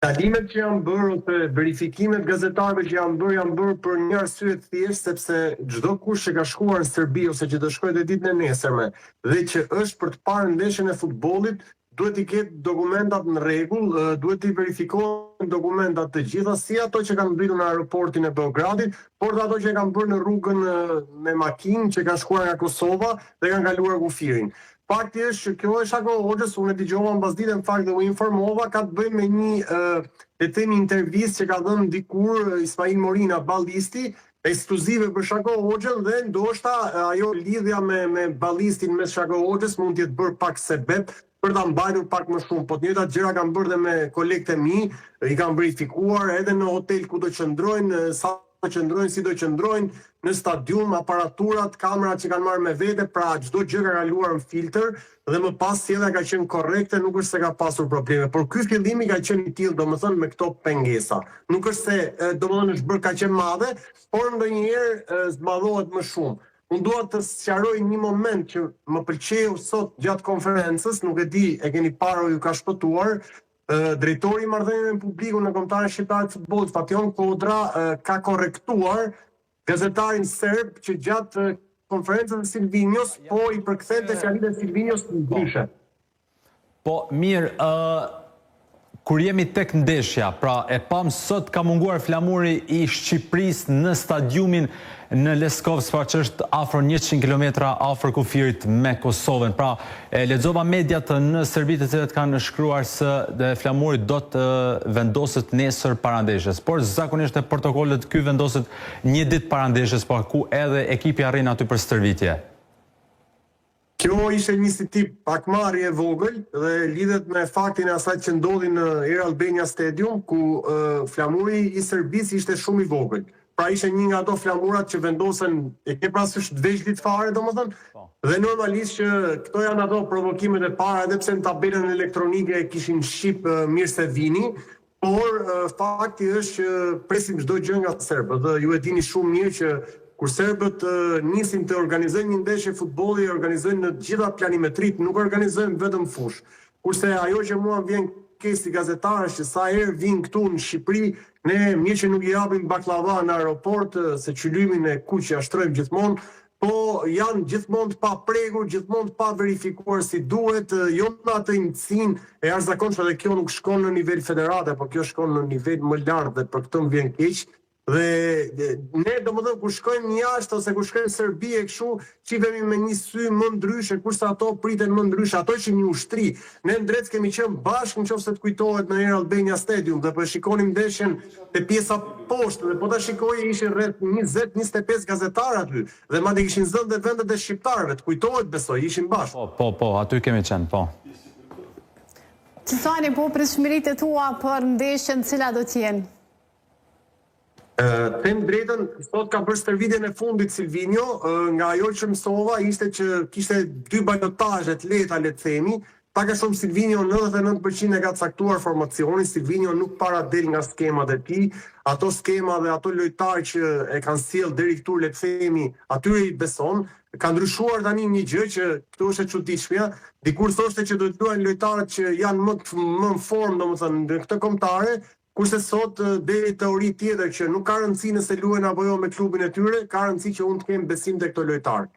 Talimet që janë bërë ose verifikimet gazetarëve që janë bërë për një arsye të thjeshtë sepse çdo kush që ka shkuar në Serbi ose që do shkojë të ditën e nesërme dhe që është për të parë ndeshjen e futbollit, duhet i ketë dokumentat në rregull, duhet i verifikohen dokumentat të gjitha, si ato që kanë mbritur në aeroportin e Beogradit, por dhe ato që kanë bërë në rrugën me makinë që kanë shkuar nga Kosova dhe kanë kaluar kufirin. Fakti është që kjo e Shako Hoxhës, unë e dëgjova mbasditë në fakt dhe u informova, ka të bëjë me një intervistë që ka dhënë dikur Ismail Morina, ballisti, ekskluzive për Shako Hoxhën dhe ndoshta ajo lidhja me ballistin me Shako Hoxhës mund të jetë bërë pak sebeb për ta mbajtur pak më shumë. Po të njëjtat gjëra kanë bërë dhe me kolegët e mi, i kanë verifikuar edhe në hotel ku do qëndrojnë, sa qëndrojnë, si do qëndrojnë, në stadium, aparaturat, kamerat që kanë marrë me vete, pra çdo gjë ka kaluar në filtr dhe më pas sjellja ka qenë korrekte, nuk është se ka pasur probleme. Por ky fillimi ka qenë i tillë, domethënë me këto pengesa. Nuk është se domethënë është bërë kaq e madhe, por ndonjëherë zmadhohet më shumë. Unë dua të sqaroj një moment që më pëlqeu sot gjatë konferencës, nuk e di, e keni parë ju ka shpëtuar, drejtori i marrëdhënieve me publikun në Kombëtarin Shqiptar të Futbollit, Fation Kodra, ka korrektuar gazetarin serb që gjatë konferencës së Silvinios po i përkthente fjalitë e Silvinios ndryshe. Po mirë, kur jemi tek ndeshja, pra e pam sot ka munguar flamuri i Shqipërisë në stadiumin në Leskovës, pra që është afër 100 km afër kufirit me Kosovën. Pra, lexova mediat në Serbi të cilët kanë shkruar se flamuri do të vendoset nesër para ndeshjes, por zakonisht e protokollet ky vendoset një ditë para ndeshjes, pa ku edhe ekipi arrin aty për stërvitje. Kjo ishte një si tip pakmarrje e vogël dhe lidhet me faktin e asaj që ndodhi në Air Albania Stadium, ku flamuri i Serbisë ishte shumë i vogël. Pra ishte një nga ato flamurat që vendosen, e ke parasysh të veçlit fare, domethënë, dhe normalisht që këto janë ato provokimet e para, edhe pse në tabelën elektronike e kishin shqip mirë se vini, por fakti është që presim çdo gjë nga serbët dhe ju e dini shumë mirë që kur serbët nisin të organizojnë një ndeshje futbolli, organizojnë në gjitha planimetrit, nuk organizojnë vetëm fush. Kurse ajo që mua vjen keq si gazetarësh që sa herë vinë këtu në Shqipëri, ne mirë që nuk i japim baklava në aeroport, se qylymin e kuq ja shtrojmë gjithmonë, po janë gjithmonë të paprekur, gjithmonë të pa verifikuar si duhet, jo në atë njësinë e jashtëzakonshme dhe kjo nuk shkon në nivel federate, po kjo shkon në nivel më lartë dhe për këtë më vjen keq. Dhe ne domethënë kur shkojmë jashtë ose kur shkojmë në Serbi e kështu, qifemi me një sy më ndryshe, kurse ato priten më ndryshe, ato që një ushtri. Ne në drejt kemi qenë bashkë nëse të kujtohet në Air Albania Stadium dhe po shikonim ndeshjen te pjesa poshtë dhe po ta shikoj ishin rreth 20-25 gazetarë aty dhe madje kishin zënë dhe vendet e shqiptarëve, të kujtohet besoj, ishin bashkë. Po, aty kemi qenë, po. Çfarë po pritshmëritë tua për ndeshjen, cila do të jenë? Them drejtën, sot ka bërë stërvitjen e fundit Silvinio, nga ajo që mësova ishte që kishte 2 balotazhe të lehta, le të themi. Pak a shumë Silvinio 99% e ka caktuar formacionin, Silvinio nuk para del nga skemat e tij, ato skema dhe ato lojtarë që e kanë sjell deri këtu, le të themi, atyre i beson. Ka ndryshuar tani një gjë që këtu është e çuditshme. Dikur thoshte që do të luajnë lojtarët që janë më në formë, domethënë në këtë kombëtare. Kurse sot deri teori tjetër që nuk ka rëndësi nëse luajnë apo jo me klubin e tyre, ka rëndësi që unë të kem besim te këto lojtarë.